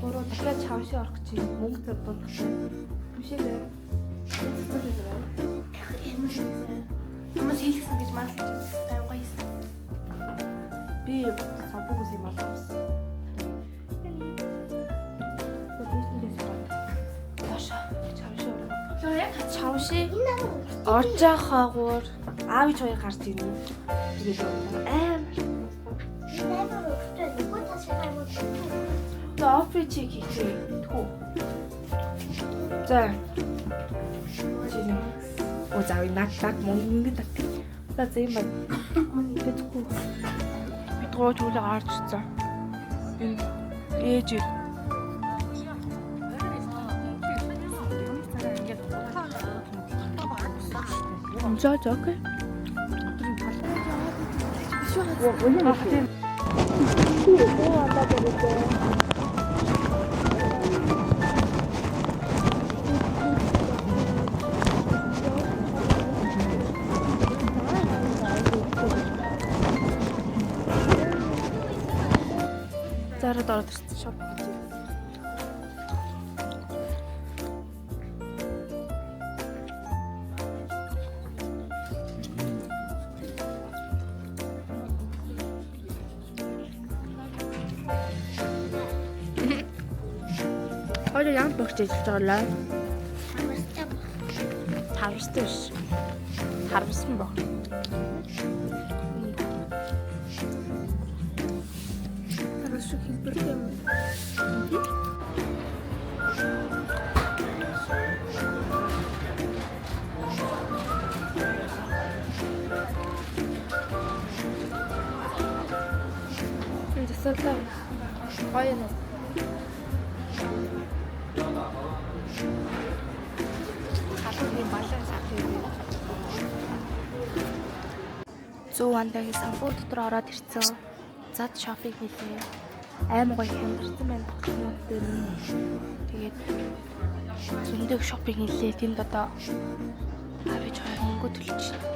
Гурав дахиад чавши орох гэж мөнгө төлбөлөх. Биш ээ. Хүмүүс хийлгсэн гэж маалж байгаа юм. Би самбуугс юм болсон. Чавши орж яхаагуур аав ч хоёр гарч ирнэ. Тэгээд офичи хийчихээ. Тхүү. За. Оо зав наг мөнгө татчих. За зэм баг. Тэтгэв. Би гоо чуулаа гарч ирсэн. Энэ ээж За окей. Зарад ороод ирсэн шоп. 어제 양복지 있었잖아. 다르스트. 다르스 뭐. 다르스 기쁘게. 이제 썼다. 과연 Зүү андагийн самбуу дотор ороод ирсэн. Зад шопинг хийлээ. Аймаг гоё хямдсан байна. Багтнууд дээр нь. Тэгээд зөндөө шопинг хийлээ. Тэнд одоо авиж хоёр мөнгө төлж байна.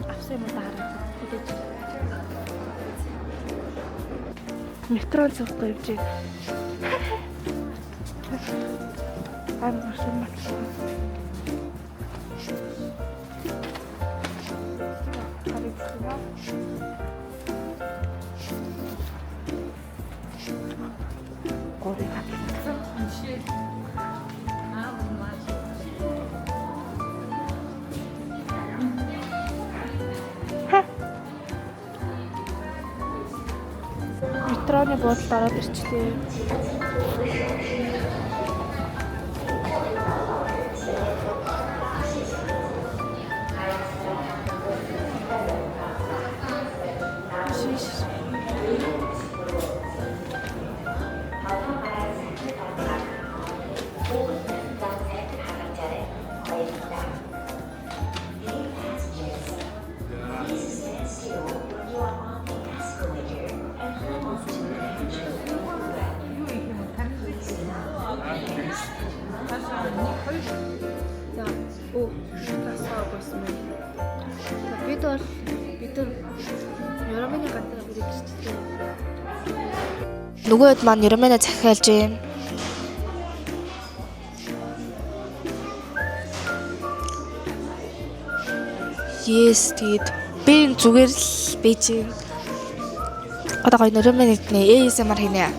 Авсан юм даараа. Метрон цогтой явж байна. I'm so much fun. Метроны буудалд ороод ирчлээ. Нөгөөд маань Ермэнэ захиалж юм. Yes, тэгээд би зүгээр л бийж юм. Одоо гоё Ермэнэ нэ ASMR хийнэ.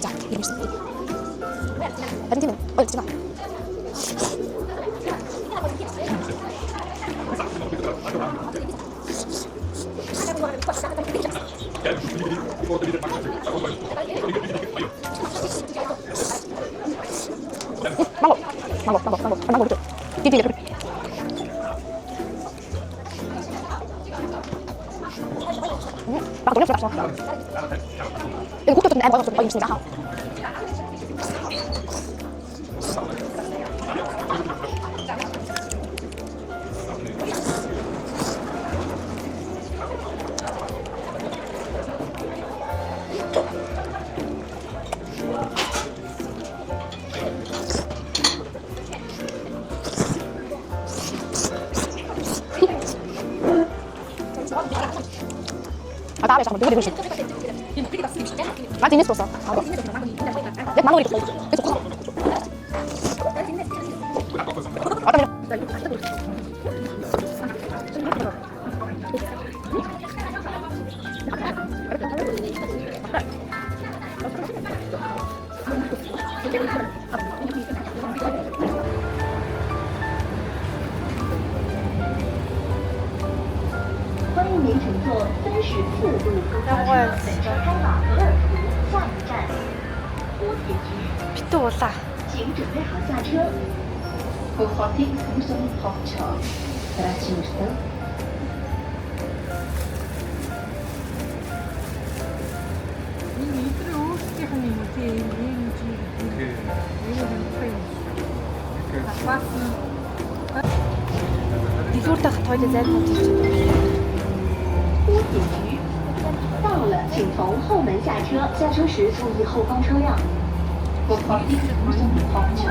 За, юм шиг. Харин тийм үү? Ой, чина. Mango. Gigi. Bakit ulit sa Eh, gusto na ako sa pagiging singaw. 가면 잠깐 누구 되고 아, 재밌어 봤어. 내 마무리 또 계속 커. 빛도 올라. 请准备好下车。Входите в зону покчо. Прочисто. 리조르트 토이레 젤모 지지. 屋景局到了，请从后门下车。下车时注意后方车辆。Входите в зону покчо.